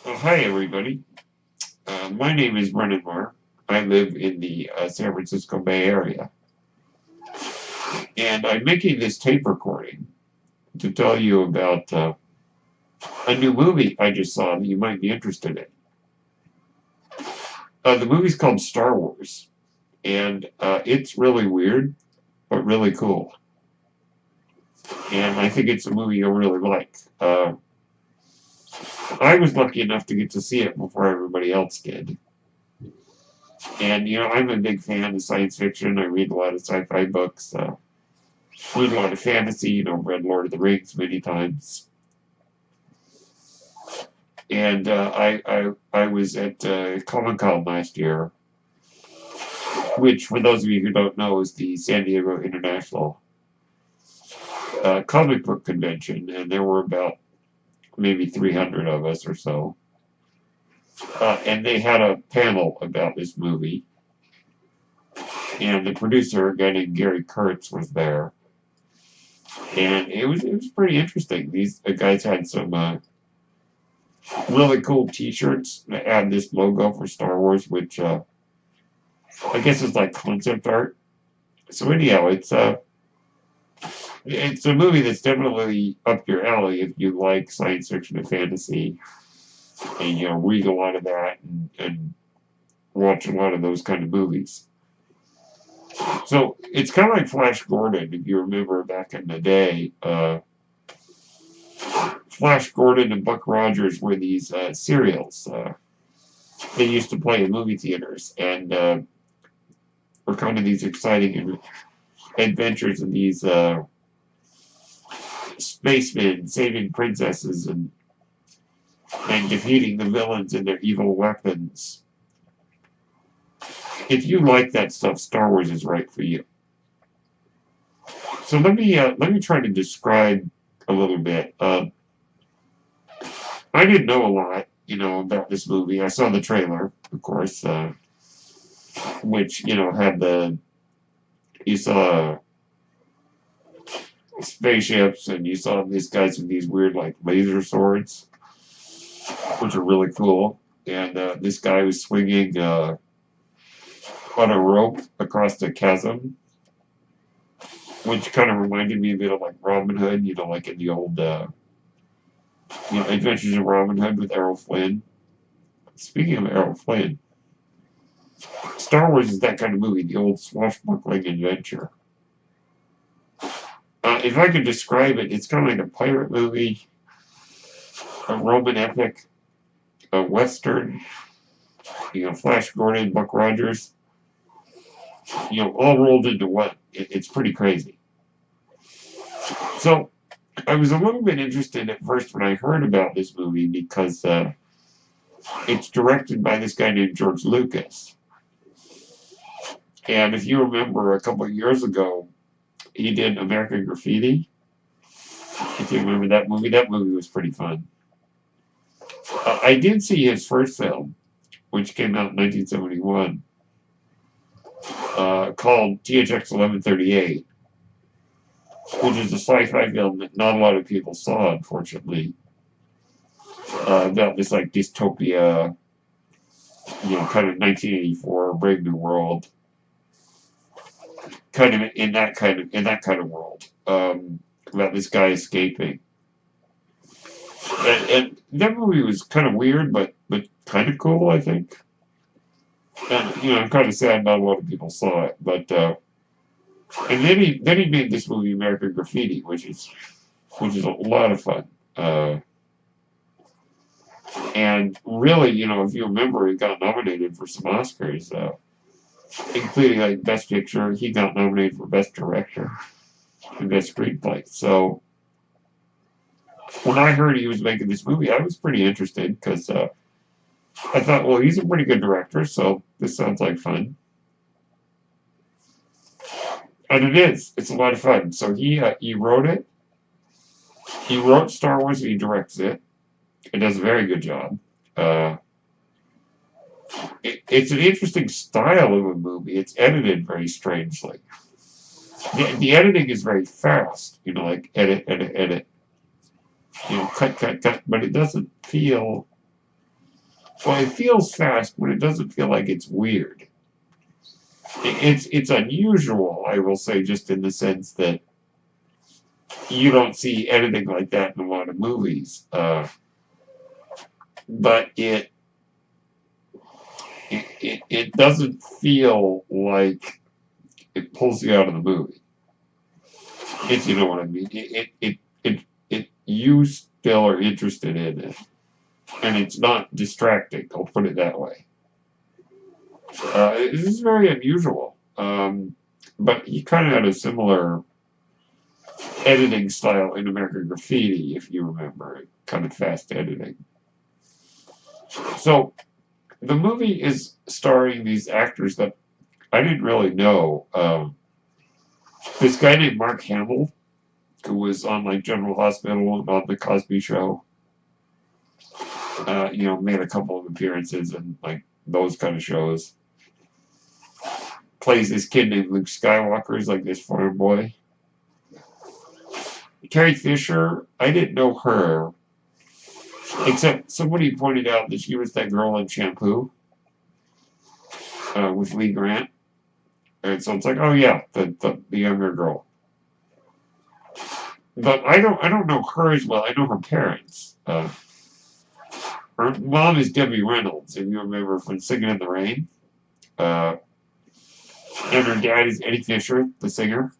Hi, everybody. My name is Brennan Moore. I live in the San Francisco Bay Area. And I'm making this tape recording to tell you about a new movie I just saw that you might be interested in. The movie's called Star Wars, and it's really weird, but really cool. And I think it's a movie you'll really like. I was lucky enough to get to see it before everybody else did. And, I'm a big fan of science fiction. I read a lot of sci fi books. Read a lot of fantasy, read Lord of the Rings many times. And I was at Comic Con last year, which, for those of you who don't know, is the San Diego International Comic Book Convention. And there were about maybe 300 of us or so. And they had a panel about this movie. And the producer, a guy named Gary Kurtz, was there. And it was pretty interesting. These guys had some really cool T-shirts that had this logo for Star Wars, which I guess is like concept art. So anyhow, it's a movie that's definitely up your alley if you like science fiction and fantasy, and read a lot of that and watch a lot of those kind of movies. So it's kind of like Flash Gordon, if you remember back in the day. Flash Gordon and Buck Rogers were these serials they used to play in movie theaters, and were kind of these exciting adventures of these spacemen saving princesses and defeating the villains and their evil weapons. If you like that stuff, Star Wars is right for you. So let me try to describe a little bit. I didn't know a lot, about this movie. I saw the trailer, of course, which had you saw spaceships, and you saw these guys with these weird like laser swords, which are really cool. And this guy was swinging on a rope across the chasm, which kind of reminded me a bit of like Robin Hood, like in the old Adventures of Robin Hood with Errol Flynn. Speaking of Errol Flynn, Star Wars is that kind of movie, the old swashbuckling adventure. If I could describe it, it's kind of like a pirate movie, a Roman epic, a western, Flash Gordon, Buck Rogers, all rolled into one. It's pretty crazy. So I was a little bit interested at first when I heard about this movie because it's directed by this guy named George Lucas. And if you remember a couple of years ago, he did American Graffiti. If you remember that movie was pretty fun. I did see his first film, which came out in 1971, called THX 1138, which is a sci-fi film that not a lot of people saw, unfortunately. About this like dystopia, kind of 1984 Brave New World, kind of in that kind of world. About this guy escaping, and that movie was kind of weird, but kind of cool, I think. And I'm kind of sad not a lot of people saw it, but and then he made this movie American Graffiti, which is a lot of fun. And really, if you remember, he got nominated for some Oscars, including like Best Picture. He got nominated for Best Director and Best Screenplay. So when I heard he was making this movie, I was pretty interested because I thought, well, he's a pretty good director, so this sounds like fun. And it is. It's a lot of fun. So he wrote it. He wrote Star Wars and he directs it. It does a very good job. Uh, it's an interesting style of a movie. It's edited very strangely. The editing is very fast. Like edit, edit, edit. Cut, cut, cut. But it doesn't feel Well, it feels fast, but it doesn't feel like it's weird. It's unusual, I will say, just in the sense that you don't see editing like that in a lot of movies. But it doesn't feel like it pulls you out of the movie, if you know what I mean. You still are interested in it, and it's not distracting. I'll put it that way. This is very unusual. But he kind of had a similar editing style in American Graffiti, if you remember, kind of fast editing. So the movie is starring these actors that I didn't really know. This guy named Mark Hamill, who was on like General Hospital and on the Cosby Show. Made a couple of appearances in like those kind of shows. Plays this kid named Luke Skywalker, is like this farm boy. Carrie Fisher, I didn't know her, except somebody pointed out that she was that girl in Shampoo with Lee Grant. And so it's like, oh yeah, the younger girl. But I don't know her as well. I know her parents. Her mom is Debbie Reynolds, if you remember from Singing in the Rain. And her dad is Eddie Fisher, the singer.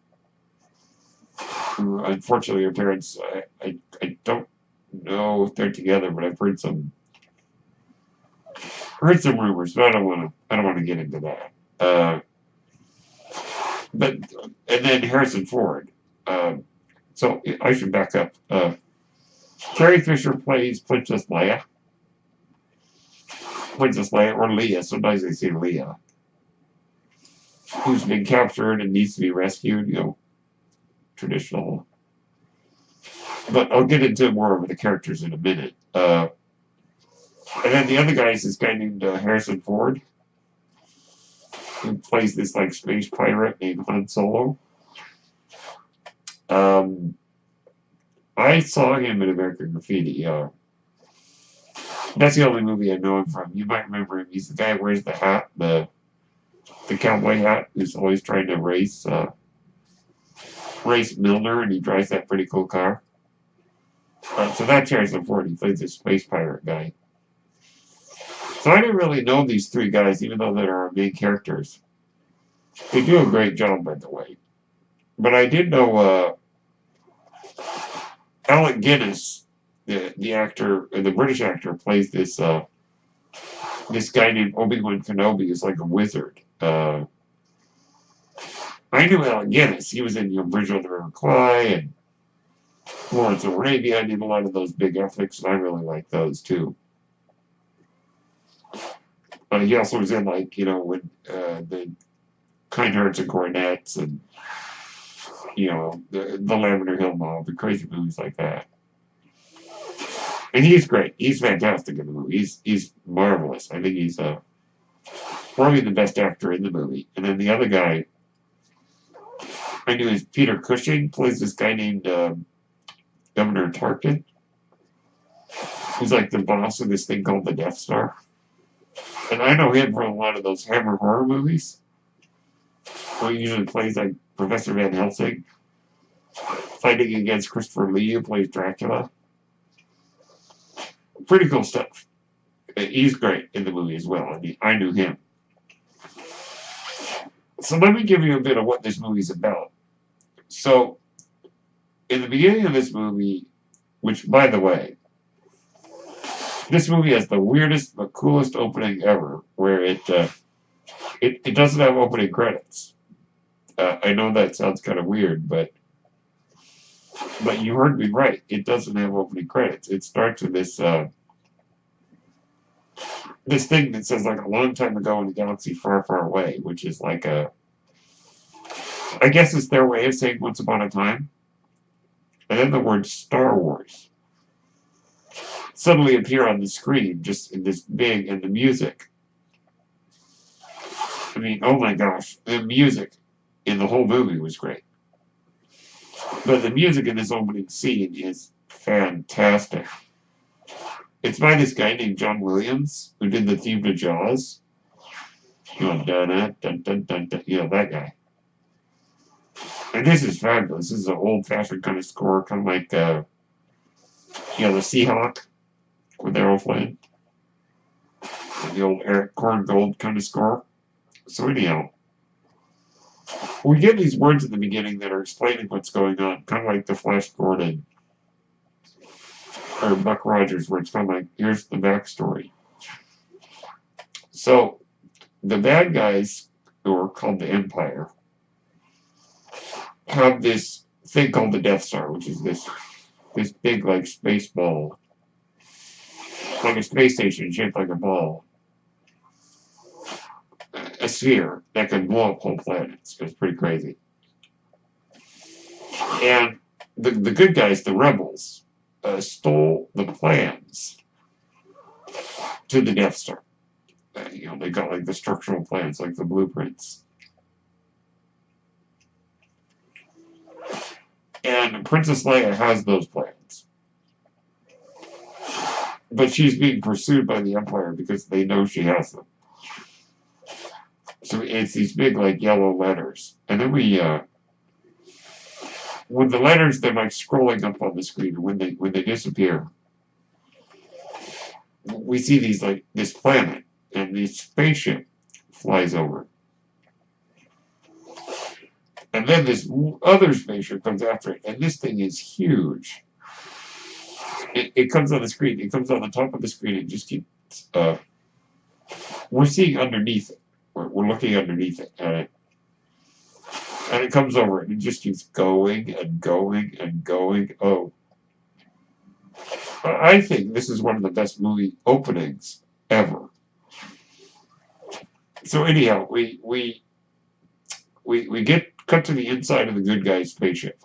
Who, unfortunately, her parents, I don't know if they're together, but I've heard some rumors, but I don't want to get into that. And then Harrison Ford. So I should back up. Carrie Fisher plays Princess Leia. Princess Leia, or Leia, sometimes they say Leia, who's been captured and needs to be rescued, traditional. But I'll get into more of the characters in a minute. And then the other guy is this guy named Harrison Ford, who plays this like space pirate named Han Solo. I saw him in American Graffiti. That's the only movie I know him from. You might remember him. He's the guy who wears the hat, the cowboy hat, who's always trying to race Milner, and he drives that pretty cool car. So that's Harrison Ford. He plays this space pirate guy. So I didn't really know these three guys, even though they're our main characters. They do a great job, by the way. But I did know Alec Guinness, the actor, the British actor, plays this guy named Obi-Wan Kenobi, who's like a wizard. I knew Alec Guinness. He was in Bridge on the River Kwai and Lawrence of Arabia. I did a lot of those big epics, and I really like those too. He also was in when the Kind Hearts and Coronets and the Lavender Hill Mob, the crazy movies like that. And he's great. He's fantastic in the movie. He's marvelous. I think he's probably the best actor in the movie. And then the other guy I knew is Peter Cushing, plays this guy named Governor Tarkin, who's like the boss of this thing called the Death Star. And I know him from a lot of those Hammer horror movies, where he usually plays like Professor Van Helsing, fighting against Christopher Lee, who plays Dracula. Pretty cool stuff. He's great in the movie as well. I mean, I knew him. So let me give you a bit of what this movie's about. So, in the beginning of this movie, which, by the way, this movie has the weirdest but coolest opening ever, where it doesn't have opening credits. I know that sounds kind of weird, but you heard me right. It doesn't have opening credits. It starts with this thing that says like a long time ago in a galaxy far, far away, which is like I guess it's their way of saying once upon a time. And then the word Star Wars suddenly appear on the screen, just in this big, and the music. I mean, oh my gosh, the music in the whole movie was great. But the music in this opening scene is fantastic. It's by this guy named John Williams who did the theme to Jaws. You know, dun dun dun dun dun, dun, you know that guy. And this is fabulous. This is an old-fashioned kind of score, kind of like you know, the Seahawk with Errol Flynn, the old Eric Korngold kind of score. So anyhow, we get these words at the beginning that are explaining what's going on, kind of like the Flash Gordon or Buck Rogers, where it's kind of like, here's the backstory. So the bad guys, who are called the Empire, have this thing called the Death Star, which is this big like space ball, like a space station shaped like a ball, a sphere that can blow up whole planets. It's pretty crazy. And the good guys, the rebels, stole the plans to the Death Star. You know, they got like the structural plans, like the blueprints. And Princess Leia has those plans. But she's being pursued by the Empire because they know she has them. So it's these big, like, yellow letters. And then when the letters, they're like scrolling up on the screen, and when they disappear, we see these, like, this planet, and this spaceship flies over. And then this other spaceship comes after it, and this thing is huge. It comes on the screen. It comes on the top of the screen. It just keeps. We're seeing underneath it. We're looking underneath it, and it comes over, and it just keeps going and going and going. Oh, I think this is one of the best movie openings ever. So anyhow, we get cut to the inside of the good guy's spaceship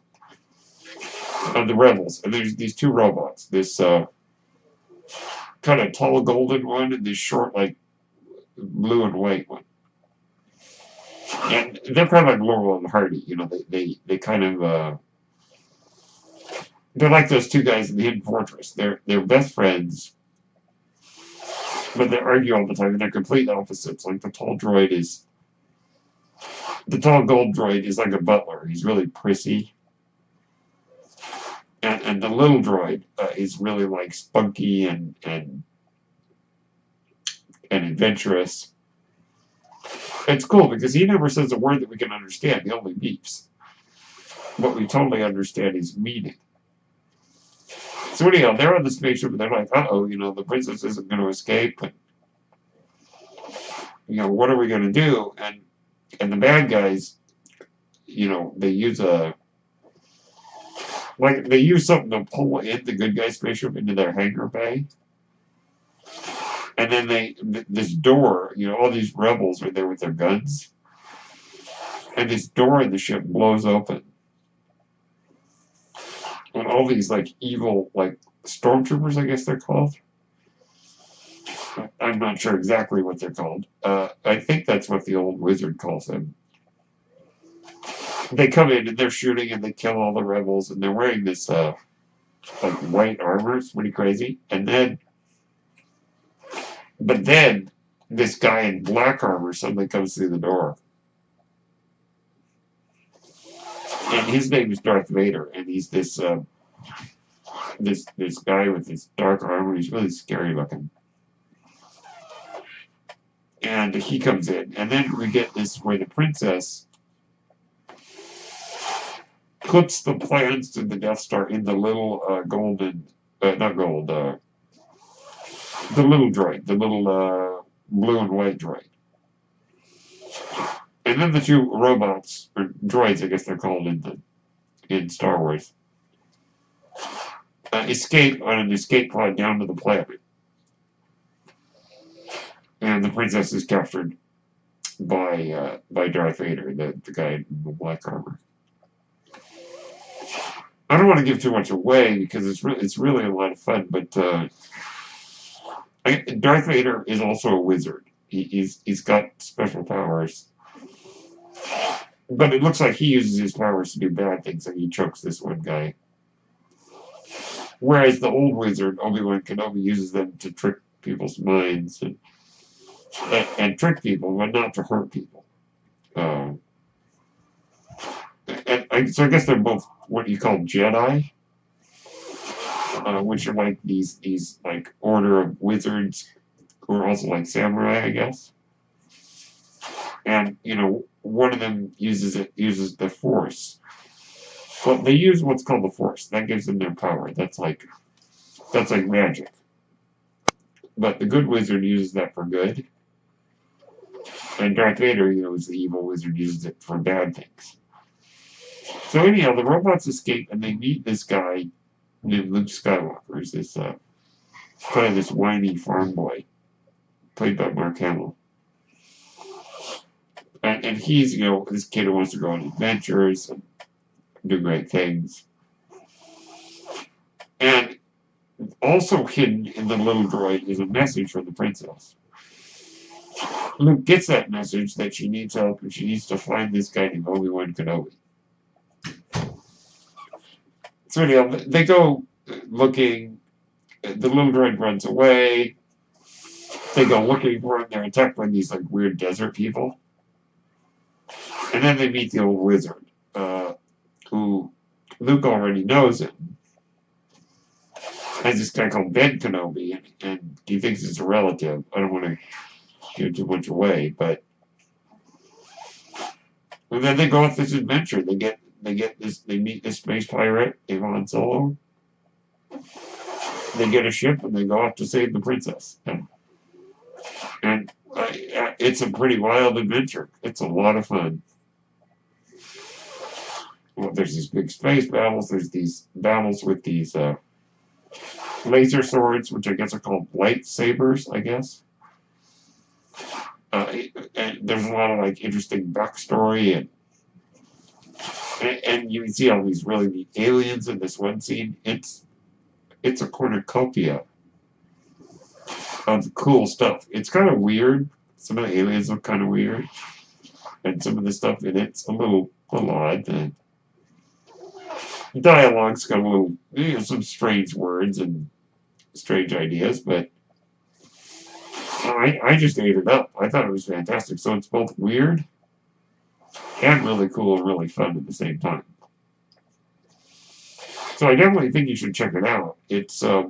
of the rebels, and there's these two robots. This kind of tall golden one, and this short like blue and white one. And they're kind of like Laurel and Hardy, you know. They kind of they're like those two guys in the Hidden Fortress. They're best friends, but they argue all the time, and they're complete opposites. Like the tall gold droid is like a butler. He's really prissy. And the little droid is really like spunky and adventurous. It's cool because he never says a word that we can understand. He only beeps. But we totally understand his meaning. So anyhow, they're on the spaceship and they're like, uh-oh, you know, the princess isn't going to escape. And, you know, what are we going to do? And the bad guys, you know, they use something to pull in the good guy spaceship into their hangar bay. And then this door, you know, all these rebels are there with their guns. And this door in the ship blows open. And all these, like, evil, like, stormtroopers, I guess they're called. I'm not sure exactly what they're called. I think that's what the old wizard calls them. They come in and they're shooting and they kill all the rebels. And they're wearing this, like, white armor. It's pretty crazy. But then, this guy in black armor suddenly comes through the door. And his name is Darth Vader, and he's this guy with this dark armor. He's really scary looking. And he comes in, and then we get this where the princess puts the plans to the Death Star in the little golden, not gold, the little droid, the little blue and white droid. And then the two robots, or droids, I guess they're called in Star Wars, escape on an escape pod down to the planet. And the princess is captured by Darth Vader, the guy in the black armor. I don't want to give too much away because it's really a lot of fun, but Darth Vader is also a wizard. He's got special powers. But it looks like he uses his powers to do bad things, and he chokes this one guy. Whereas the old wizard, Obi-Wan Kenobi, uses them to trick people's minds and trick people, but not to hurt people. Uh, so I guess they're both what you call Jedi, which are like these like order of wizards who are also like samurai, I guess. And one of them uses the Force. Well, they use what's called the Force. That gives them their power. That's like magic. But the good wizard uses that for good. And Darth Vader, is the evil wizard, uses it for bad things. So anyhow, the robots escape and they meet this guy named Luke Skywalker. Who's this kind of this whiny farm boy, played by Mark Hamill. And he's, this kid who wants to go on adventures and do great things. And also hidden in the little droid is a message from the princess. Luke gets that message that she needs help and she needs to find this guy named Obi-Wan Kenobi. So anyhow, they go looking. The little droid runs away. They go looking for him. They're attacked by these like weird desert people. And then they meet the old wizard, who Luke already knows him. Has this guy called Ben Kenobi, and he thinks it's a relative. I don't want to give too much away, but and then they go off this adventure. They meet this space pirate, Han Solo. They get a ship and they go off to save the princess. And it's a pretty wild adventure. It's a lot of fun. Well, there's these big space battles. There's these battles with these laser swords, which I guess are called lightsabers, I guess. And there's a lot of like interesting backstory and you can see all these really neat aliens in this one scene. It's a cornucopia of cool stuff. It's kind of weird. Some of the aliens look kind of weird, and some of the stuff in it's a little odd. The dialogue's got a little, some strange words and strange ideas, but I just ate it up. I thought it was fantastic. So it's both weird and really cool and really fun at the same time. So I definitely think you should check it out. I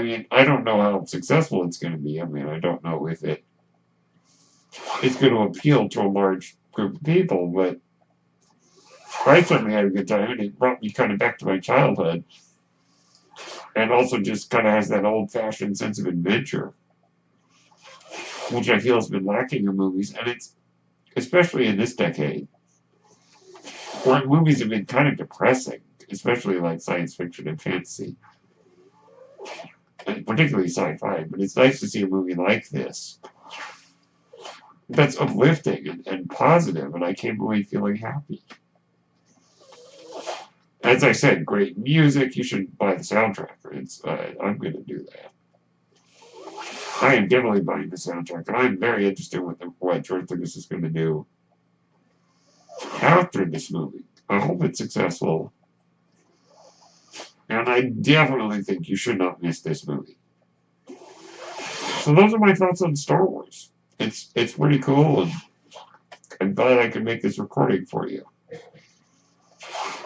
mean, I don't know how successful it's going to be. I mean, I don't know if it's going to appeal to a large group of people, but I certainly had a good time, and it brought me kind of back to my childhood. And also just kind of has that old-fashioned sense of adventure, which I feel has been lacking in movies, and it's especially in this decade, where movies have been kind of depressing, especially like science fiction and fantasy, and particularly sci-fi. But it's nice to see a movie like this that's uplifting and positive, and I came away feeling happy. As I said, great music. You should buy the soundtrack. I'm going to do that. I am definitely buying the soundtrack, and I'm very interested in what George Lucas is going to do after this movie. I hope it's successful, and I definitely think you should not miss this movie. So those are my thoughts on Star Wars. It's pretty cool, and I'm glad I could make this recording for you.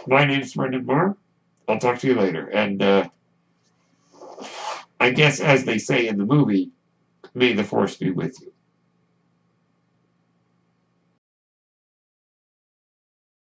My name's Brendan Marr. I'll talk to you later. And I guess, as they say in the movie, may the Force be with you.